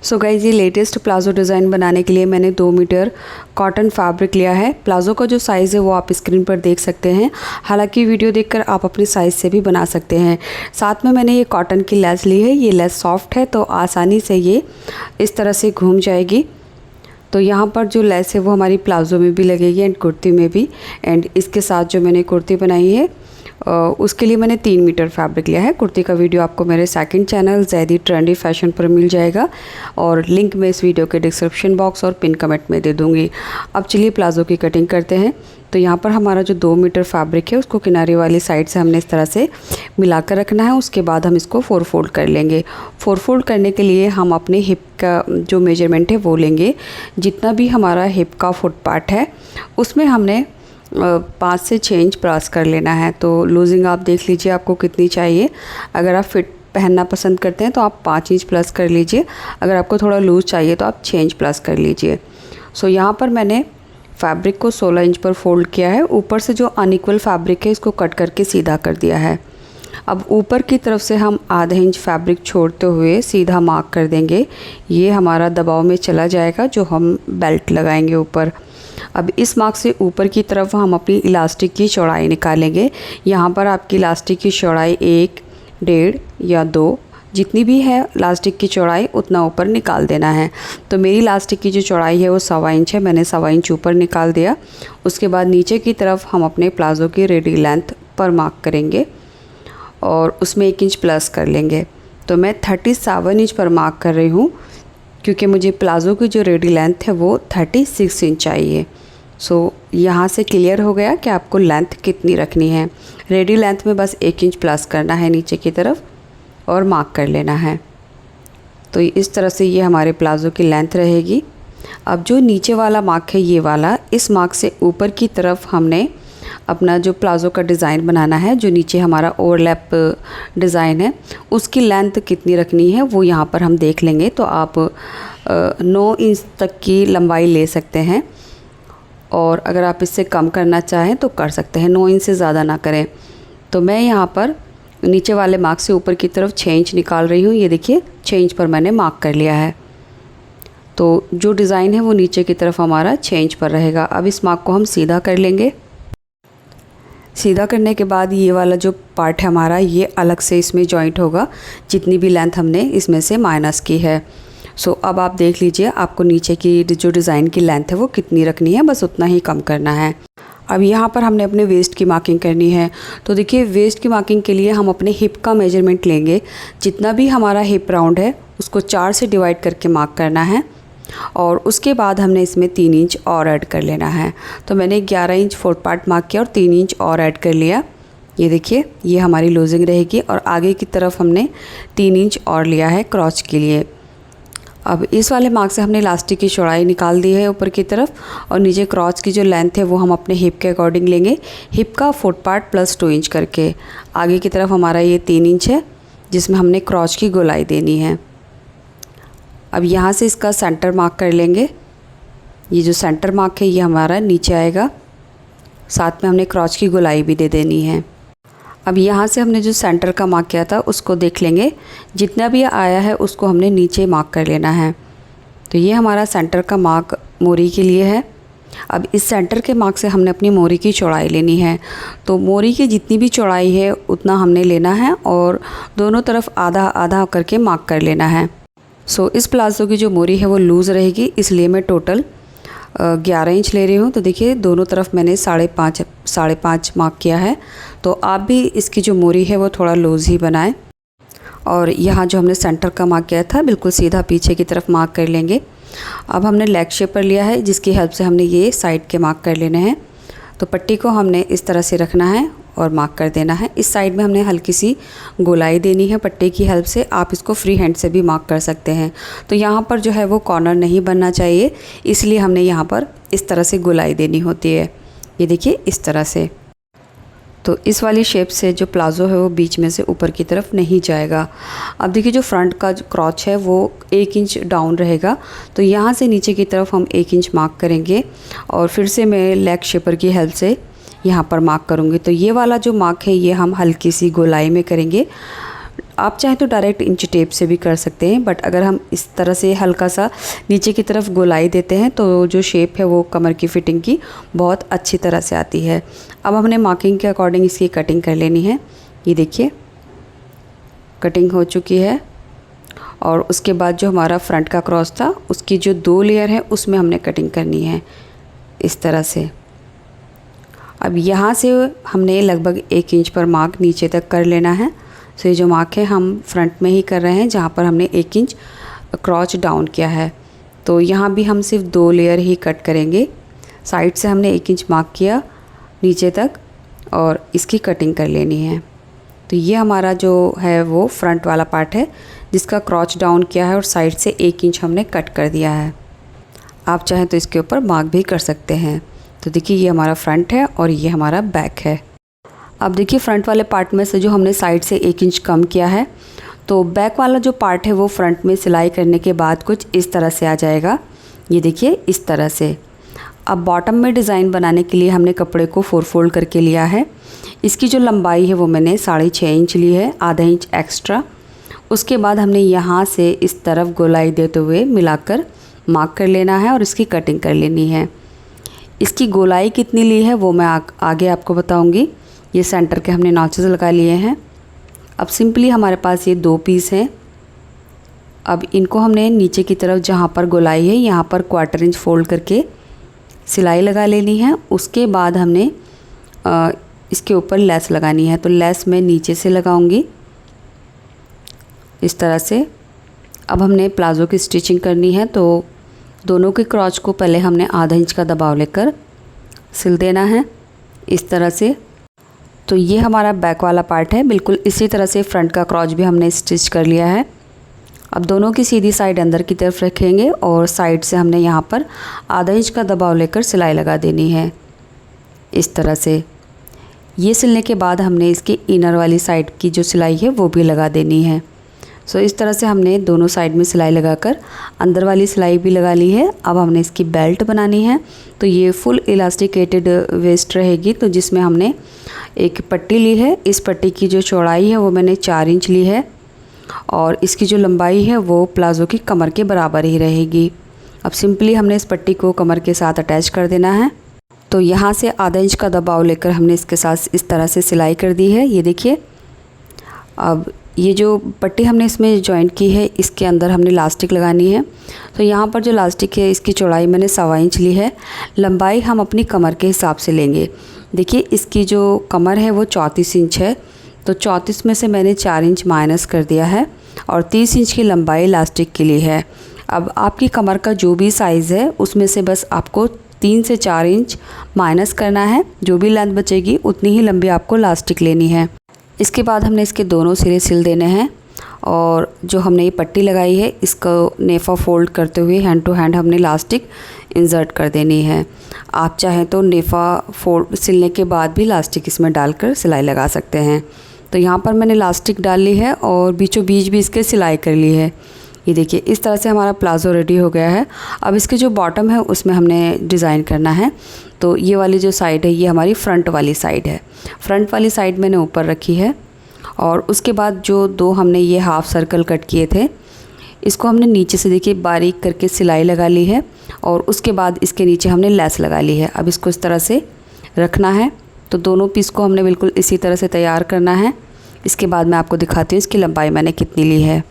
So guys, ये latest palazzo design बनाने के लिए मैंने 2 मीटर कॉटन फैब्रिक लिया है। प्लाज़ो का जो साइज़ है वो आप स्क्रीन पर देख सकते हैं। हालांकि वीडियो देखकर आप अपनी साइज़ से भी बना सकते हैं। साथ में मैंने ये कॉटन की लेस ली है। ये लेस सॉफ्ट है तो आसानी से ये इस तरह से घूम जाएगी। तो यहाँ पर जो लेस है वो हमारी प्लाज़ो में भी लगेगी एंड कुर्ती में भी। एंड इसके साथ जो मैंने कुर्ती बनाई है उसके लिए मैंने 3 मीटर फैब्रिक लिया है। कुर्ती का वीडियो आपको मेरे second channel Zaidi trendy fashion पर मिल जाएगा और लिंक मैं इस वीडियो के डिस्क्रिप्शन बॉक्स और पिन कमेंट में दे दूँगी। अब चलिए प्लाज़ो की कटिंग करते हैं। तो यहाँ पर हमारा जो 2 मीटर फैब्रिक है उसको किनारे वाली साइड से हमने इस तरह से मिलाकर रखना है। उसके बाद हम इसको 4 फोल्ड कर लेंगे। 4 फोल्ड करने के लिए हम अपने हिप का जो मेजरमेंट है वो लेंगे। जितना भी हमारा हिप का फुट पार्ट है उसमें हमने 5 से 6 इंच प्लस कर लेना है। तो लूजिंग आप देख लीजिए आपको कितनी चाहिए। अगर आप फिट पहनना पसंद करते हैं तो आप 5 इंच प्लस कर लीजिए। अगर आपको थोड़ा लूज़ चाहिए तो आप 6 इंच प्लस कर लीजिए। सो यहाँ पर मैंने फैब्रिक को 16 इंच पर फोल्ड किया है। ऊपर से जो अनइक्वल फैब्रिक है इसको कट करके सीधा कर दिया है। अब ऊपर की तरफ से हम आधा इंच फैब्रिक छोड़ते हुए सीधा मार्क कर देंगे। ये हमारा दबाव में चला जाएगा जो हम बेल्ट लगाएंगे ऊपर। अब इस मार्क से ऊपर की तरफ हम अपनी इलास्टिक की चौड़ाई निकालेंगे। यहाँ पर आपकी इलास्टिक की चौड़ाई 1, 1.5 या 2 जितनी भी है इलास्टिक की चौड़ाई उतना ऊपर निकाल देना है। तो मेरी इलास्टिक की जो चौड़ाई है वो 1.25 इंच है। मैंने 1.25 इंच ऊपर निकाल दिया। उसके बाद नीचे की तरफ हम अपने प्लाज़ो की रेडी लेंथ पर मार्क करेंगे और उसमें 1 इंच प्लस कर लेंगे। तो मैं 37 इंच पर मार्क कर रही हूँ क्योंकि मुझे प्लाज़ो की जो रेडी लेंथ है वो 36 इंच चाहिए। सो यहाँ से क्लियर हो गया कि आपको लेंथ कितनी रखनी है। रेडी लेंथ में बस 1 इंच प्लस करना है नीचे की तरफ और मार्क कर लेना है। तो इस तरह से ये हमारे प्लाज़ो की लेंथ रहेगी। अब जो नीचे वाला मार्क है ये वाला, इस मार्क से ऊपर की तरफ हमने अपना जो प्लाज़ो का डिज़ाइन बनाना है, जो नीचे हमारा ओवरलैप डिज़ाइन है उसकी लेंथ कितनी रखनी है वो यहाँ पर हम देख लेंगे। तो आप 9 इंच तक की लंबाई ले सकते हैं और अगर आप इससे कम करना चाहें तो कर सकते हैं। 9 इंच से ज़्यादा ना करें। तो मैं यहाँ पर नीचे वाले मार्क से ऊपर की तरफ 6 इंच निकाल रही हूँ। ये देखिए 6 इंच पर मैंने मार्क कर लिया है। तो जो डिज़ाइन है वो नीचे की तरफ हमारा 6 इंच पर रहेगा। अब इस मार्क को हम सीधा कर लेंगे। सीधा करने के बाद ये वाला जो पार्ट है हमारा ये अलग से इसमें जॉइंट होगा जितनी भी लेंथ हमने इसमें से माइनस की है। सो अब आप देख लीजिए आपको नीचे की जो डिज़ाइन की लेंथ है वो कितनी रखनी है, बस उतना ही कम करना है। अब यहाँ पर हमने अपने वेस्ट की मार्किंग करनी है। तो देखिए वेस्ट की मार्किंग के लिए हम अपने हिप का मेजरमेंट लेंगे। जितना भी हमारा हिप राउंड है उसको 4 से डिवाइड करके मार्क करना है और उसके बाद हमने इसमें 3 इंच और ऐड कर लेना है। तो मैंने 11 इंच फोर्थ पार्ट मार्क किया और 3 इंच और ऐड कर लिया। ये देखिए ये हमारी लूजिंग रहेगी और आगे की तरफ हमने 3 इंच और लिया है क्रॉच के लिए। अब इस वाले मार्क से हमने इलास्टिक की चौड़ाई निकाल दी है ऊपर की तरफ और नीचे क्रॉच की जो लेंथ है वो हम अपने हिप के अकॉर्डिंग लेंगे। हिप का फुट पार्ट प्लस 2 इंच करके आगे की तरफ हमारा ये 3 इंच है जिसमें हमने क्रॉच की गोलाई देनी है। अब यहाँ से इसका सेंटर मार्क कर लेंगे। ये जो सेंटर मार्क है ये हमारा नीचे आएगा। साथ में हमने क्रॉच की गोलाई भी दे देनी है। अब यहाँ से हमने जो सेंटर का मार्क किया था उसको देख लेंगे। जितना भी आया है उसको हमने नीचे मार्क कर लेना है। तो ये हमारा सेंटर का मार्क मोरी के लिए है। अब इस सेंटर के मार्क से हमने अपनी मोरी की चौड़ाई लेनी है। तो मोरी की जितनी भी चौड़ाई है उतना हमने लेना है और दोनों तरफ आधा आधा करके मार्क कर लेना है। सो इस प्लाज़ो की जो मोरी है वो लूज़ रहेगी, इसलिए मैं टोटल 11 इंच ले रही हूँ। तो देखिए दोनों तरफ मैंने 5.5 मार्क किया है। तो आप भी इसकी जो मोरी है वो थोड़ा लूज़ ही बनाएं। और यहाँ जो हमने सेंटर का मार्क किया था बिल्कुल सीधा पीछे की तरफ मार्क कर लेंगे। अब हमने लेग शेप पर लिया है जिसकी हेल्प से हमने ये साइड के मार्क कर लेने हैं। तो पट्टी को हमने इस तरह से रखना है और मार्क कर देना है। इस साइड में हमने हल्की सी गोलाई देनी है पट्टी की हेल्प से। आप इसको फ्री हैंड से भी मार्क कर सकते हैं। तो यहाँ पर जो है वो कॉर्नर नहीं बनना चाहिए, इसलिए हमने यहाँ पर इस तरह से गोलाई देनी होती है। ये देखिए इस तरह से। तो इस वाली शेप से जो प्लाज़ो है वो बीच में से ऊपर की तरफ नहीं जाएगा। अब देखिए जो फ्रंट का जो क्रॉच है वो 1 इंच डाउन रहेगा। तो यहाँ से नीचे की तरफ हम 1 इंच मार्क करेंगे और फिर से मैं लेग शेपर की हेल्प से यहाँ पर मार्क करूँगी। तो ये वाला जो मार्क है ये हम हल्की सी गोलाई में करेंगे आप चाहें तो डायरेक्ट इंच टेप से भी कर सकते हैं, बट अगर हम इस तरह से हल्का सा नीचे की तरफ गोलाई देते हैं तो जो शेप है वो कमर की फिटिंग की बहुत अच्छी तरह से आती है। अब हमने मार्किंग के अकॉर्डिंग इसकी कटिंग कर लेनी है। ये देखिए कटिंग हो चुकी है और उसके बाद जो हमारा फ्रंट का क्रॉस था उसकी जो 2 लेयर है उसमें हमने कटिंग करनी है इस तरह से। अब यहाँ से हमने लगभग 1 इंच पर मार्क नीचे तक कर लेना है। तो ये जो मार्क है हम फ्रंट में ही कर रहे हैं जहाँ पर हमने 1 इंच क्रॉच डाउन किया है। तो यहाँ भी हम सिर्फ 2 लेयर ही कट करेंगे। साइड से हमने 1 इंच मार्क किया नीचे तक और इसकी कटिंग कर लेनी है। तो ये हमारा जो है वो फ्रंट वाला पार्ट है जिसका क्रॉच डाउन किया है और साइड से 1 इंच हमने कट कर दिया है। आप चाहें तो इसके ऊपर मार्क भी कर सकते हैं। तो देखिए ये हमारा फ्रंट है और ये हमारा बैक है। अब देखिए फ्रंट वाले पार्ट में से जो हमने साइड से 1 इंच कम किया है, तो बैक वाला जो पार्ट है वो फ्रंट में सिलाई करने के बाद कुछ इस तरह से आ जाएगा। ये देखिए इस तरह से। अब बॉटम में डिज़ाइन बनाने के लिए हमने कपड़े को 4 फोल्ड करके लिया है। इसकी जो लंबाई है वो मैंने 6.5 इंच ली है, आधा इंच एक्स्ट्रा। उसके बाद हमने यहाँ से इस तरफ गोलाई देते हुए मिलाकर मार्क कर लेना है और इसकी कटिंग कर लेनी है। इसकी गोलाई कितनी ली है वो मैं आगे आपको बताऊंगी। ये सेंटर के हमने नॉचेस लगा लिए हैं। अब सिंपली हमारे पास ये 2 पीस हैं। अब इनको हमने नीचे की तरफ जहाँ पर गोलाई है यहाँ पर 1/4 इंच फोल्ड करके सिलाई लगा लेनी है। उसके बाद हमने इसके ऊपर लेस लगानी है। तो लेस मैं नीचे से लगाऊंगी इस तरह से। अब हमने प्लाज़ो की स्टिचिंग करनी है, तो दोनों के क्रॉच को पहले हमने आधा इंच का दबाव लेकर सिल देना है इस तरह से। तो ये हमारा बैक वाला पार्ट है। बिल्कुल इसी तरह से फ्रंट का क्रॉच भी हमने स्टिच कर लिया है। अब दोनों की सीधी साइड अंदर की तरफ रखेंगे और साइड से हमने यहाँ पर आधा इंच का दबाव लेकर सिलाई लगा देनी है इस तरह से। ये सिलने के बाद हमने इसकी इनर वाली साइड की जो सिलाई है वो भी लगा देनी है। सो इस तरह से हमने दोनों साइड में सिलाई लगाकर अंदर वाली सिलाई भी लगा ली है। अब हमने इसकी बेल्ट बनानी है। तो ये फुल इलास्टिकेटेड वेस्ट रहेगी, तो जिसमें हमने एक पट्टी ली है। इस पट्टी की जो चौड़ाई है वो मैंने 4 इंच ली है और इसकी जो लंबाई है वो प्लाज़ो की कमर के बराबर ही रहेगी। अब सिंपली हमने इस पट्टी को कमर के साथ अटैच कर देना है। तो यहाँ से आधा इंच का दबाव लेकर हमने इसके साथ इस तरह से सिलाई कर दी है। ये देखिए। अब ये जो पट्टी हमने इसमें जॉइंट की है इसके अंदर हमने लास्टिक लगानी है। तो यहाँ पर जो लास्टिक है इसकी चौड़ाई मैंने 1.25 इंच ली है। लंबाई हम अपनी कमर के हिसाब से लेंगे। देखिए इसकी जो कमर है वो 34 इंच है, तो 34 में से मैंने 4 इंच माइनस कर दिया है और 30 इंच की लंबाई इलास्टिक के लिए है। अब आपकी कमर का जो भी साइज़ है उसमें से बस आपको 3 से 4 इंच माइनस करना है। जो भी लेंथ बचेगी उतनी ही लंबी आपको इलास्टिक लेनी है। इसके बाद हमने इसके दोनों सिरे सिल देने हैं और जो हमने ये पट्टी लगाई है इसको नेफ़ा फोल्ड करते हुए हैंड टू हैंड हमने इलास्टिक इंसर्ट कर देनी है। आप चाहें तो नेफ़ा फोल्ड सिलने के बाद भी इलास्टिक इसमें डालकर सिलाई लगा सकते हैं। तो यहाँ पर मैंने इलास्टिक डाल ली है और बीचों बीच भी इसके सिलाई कर ली है। ये देखिए इस तरह से हमारा प्लाज़ो रेडी हो गया है। अब इसके जो बॉटम है उसमें हमने डिज़ाइन करना है। तो ये वाली जो साइड है ये हमारी फ्रंट वाली साइड है। फ्रंट वाली साइड मैंने ऊपर रखी है और उसके बाद जो 2 हमने ये हाफ़ सर्कल कट किए थे इसको हमने नीचे से देखिए बारीक करके सिलाई लगा ली है और उसके बाद इसके नीचे हमने लेस लगा ली है। अब इसको इस तरह से रखना है। तो दोनों पीस को हमने बिल्कुल इसी तरह से तैयार करना है। इसके बाद मैं आपको दिखाती हूँ इसकी लंबाई मैंने कितनी ली है।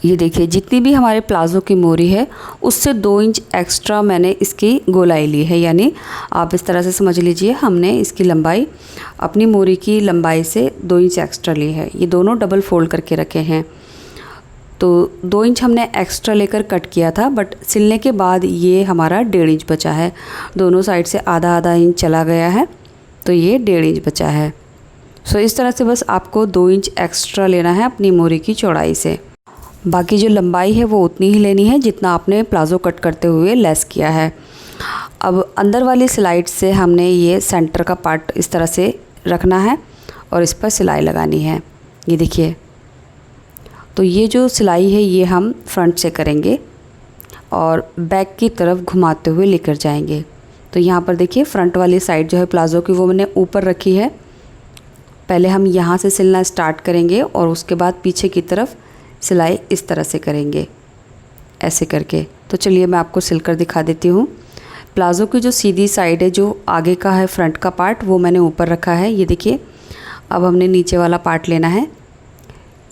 ये देखिए जितनी भी हमारे प्लाज़ो की मोरी है उससे 2 इंच एक्स्ट्रा मैंने इसकी गोलाई ली है। यानी आप इस तरह से समझ लीजिए हमने इसकी लंबाई अपनी मोरी की लंबाई से 2 इंच एक्स्ट्रा ली है। ये दोनों डबल फोल्ड करके रखे हैं। तो 2 इंच हमने एक्स्ट्रा लेकर कट किया था, बट सिलने के बाद ये हमारा 1.5 इंच बचा है। दोनों साइड से आधा आधा इंच चला गया है, तो ये 1.5 इंच बचा है। सो इस तरह से बस आपको 2 इंच एक्स्ट्रा लेना है अपनी मोरी की चौड़ाई से। बाकी जो लंबाई है वो उतनी ही लेनी है जितना आपने प्लाज़ो कट करते हुए लेस किया है। अब अंदर वाली स्लाइड से हमने ये सेंटर का पार्ट इस तरह से रखना है और इस पर सिलाई लगानी है। ये देखिए। तो ये जो सिलाई है ये हम फ्रंट से करेंगे और बैक की तरफ घुमाते हुए लेकर जाएंगे। तो यहाँ पर देखिए फ्रंट वाली साइड जो है प्लाज़ो की वो मैंने ऊपर रखी है पहले हम यहाँ से सिलना स्टार्ट करेंगे और उसके बाद पीछे की तरफ सिलाई इस तरह से करेंगे, ऐसे करके। तो चलिए मैं आपको सिलकर दिखा देती हूँ। प्लाज़ो की जो सीधी साइड है, जो आगे का है फ्रंट का पार्ट, वो मैंने ऊपर रखा है, ये देखिए। अब हमने नीचे वाला पार्ट लेना है।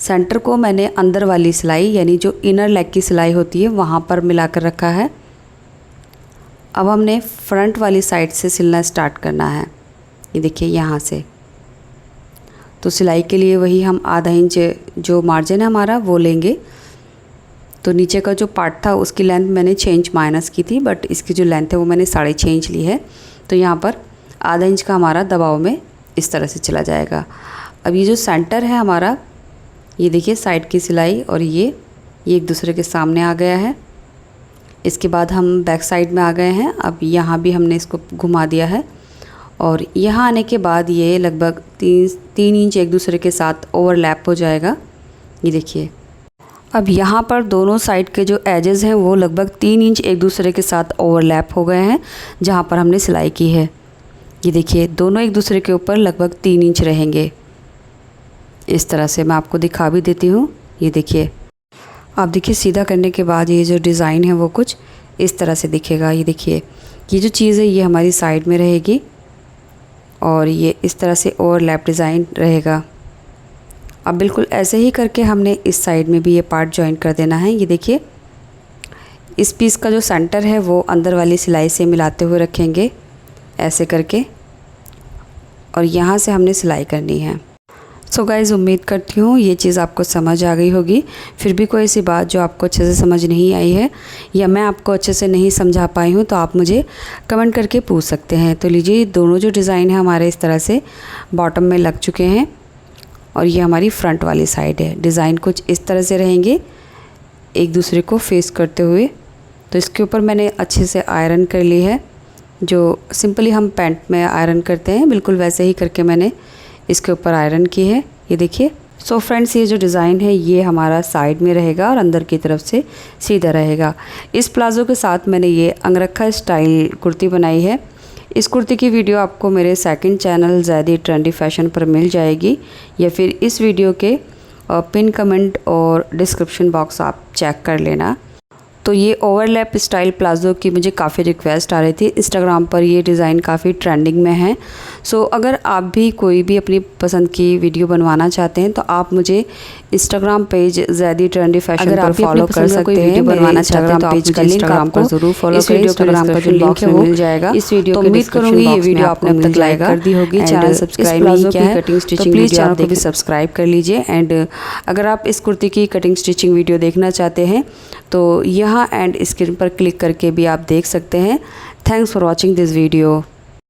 सेंटर को मैंने अंदर वाली सिलाई यानी जो इनर लेग की सिलाई होती है वहाँ पर मिलाकर रखा है। अब हमने फ्रंट वाली साइड से सिलना स्टार्ट करना है, ये देखिए यहाँ से। तो सिलाई के लिए वही हम आधा इंच जो मार्जिन है हमारा वो लेंगे। तो नीचे का जो पार्ट था उसकी लेंथ मैंने 6 इंच माइनस की थी, बट इसकी जो लेंथ है वो मैंने 6.5 इंच ली है। तो यहाँ पर आधा इंच का हमारा दबाव में इस तरह से चला जाएगा। अब ये जो सेंटर है हमारा, ये देखिए साइड की सिलाई और ये एक दूसरे के सामने आ गया है। इसके बाद हम बैक साइड में आ गए हैं। अब यहाँ भी हमने इसको घुमा दिया है और यहाँ आने के बाद ये लगभग 3 इंच एक दूसरे के साथ ओवरलैप हो जाएगा, ये देखिए। अब यहाँ पर दोनों साइड के जो एजेस हैं वो लगभग 3 इंच एक दूसरे के साथ ओवरलैप हो गए हैं जहाँ पर हमने सिलाई की है। ये देखिए दोनों एक दूसरे के ऊपर लगभग 3 इंच रहेंगे। इस तरह से मैं आपको दिखा भी देती हूँ, ये देखिए। आप देखिए सीधा करने के बाद ये जो डिज़ाइन है वो कुछ इस तरह से दिखेगा। ये देखिए ये जो चीज़ है ये हमारी साइड में रहेगी और ये इस तरह से ओवरलैप डिज़ाइन रहेगा। अब बिल्कुल ऐसे ही करके हमने इस साइड में भी ये पार्ट जॉइन कर देना है। ये देखिए इस पीस का जो सेंटर है वो अंदर वाली सिलाई से मिलाते हुए रखेंगे, ऐसे करके, और यहाँ से हमने सिलाई करनी है। सो गाइज़, उम्मीद करती हूँ ये चीज़ आपको समझ आ गई होगी। फिर भी कोई ऐसी बात जो आपको अच्छे से समझ नहीं आई है या मैं आपको अच्छे से नहीं समझा पाई हूँ तो आप मुझे कमेंट करके पूछ सकते हैं। तो लीजिए दोनों जो डिज़ाइन है हमारे इस तरह से बॉटम में लग चुके हैं और ये हमारी फ्रंट वाली साइड है। डिज़ाइन कुछ इस तरह से रहेंगे एक दूसरे को फेस करते हुए। तो इसके ऊपर मैंने अच्छे से आयरन कर ली है, जो सिंपली हम पैंट में आयरन करते हैं, बिल्कुल वैसे ही करके मैंने इसके ऊपर आयरन की है, ये देखिए। सो फ्रेंड्स, ये जो डिज़ाइन है ये हमारा साइड में रहेगा और अंदर की तरफ से सीधा रहेगा। इस प्लाज़ो के साथ मैंने ये अंगरखा स्टाइल कुर्ती बनाई है। इस कुर्ती की वीडियो आपको मेरे second channel Zaidi trendy fashion पर मिल जाएगी, या फिर इस वीडियो के पिन कमेंट और डिस्क्रिप्शन बॉक्स आप चेक कर लेना। तो ये ओवरलैप स्टाइल प्लाज़ो की मुझे काफ़ी रिक्वेस्ट आ रही थी। इंस्टाग्राम पर ये डिज़ाइन काफ़ी ट्रेंडिंग में है। सो अगर आप भी कोई भी अपनी पसंद की वीडियो बनवाना चाहते हैं तो आप मुझे Instagram page Zaidi trendy fashion पर फॉलो कर सकते हैं। बनवाना चाहते हैं तो पेज का लिंक आपको ज़रूर फॉलो करें। इंस्टाग्राम का जो लिंक है वो मिल जाएगा इस वीडियो के उम्मीद करूँगी ये वीडियो आपने अब तक लाइक कर दी होगी। चैनल सब्सक्राइब नहीं किया है कटिंग स्टिचिंग प्लीज़ चैनल को भी सब्सक्राइब कर लीजिए। एंड अगर आप इस कुर्ती की कटिंग स्टिचिंग वीडियो देखना चाहते हैं तो यहाँ एंड स्क्रीन पर क्लिक करके भी आप देख सकते हैं। Thanks for watching this video.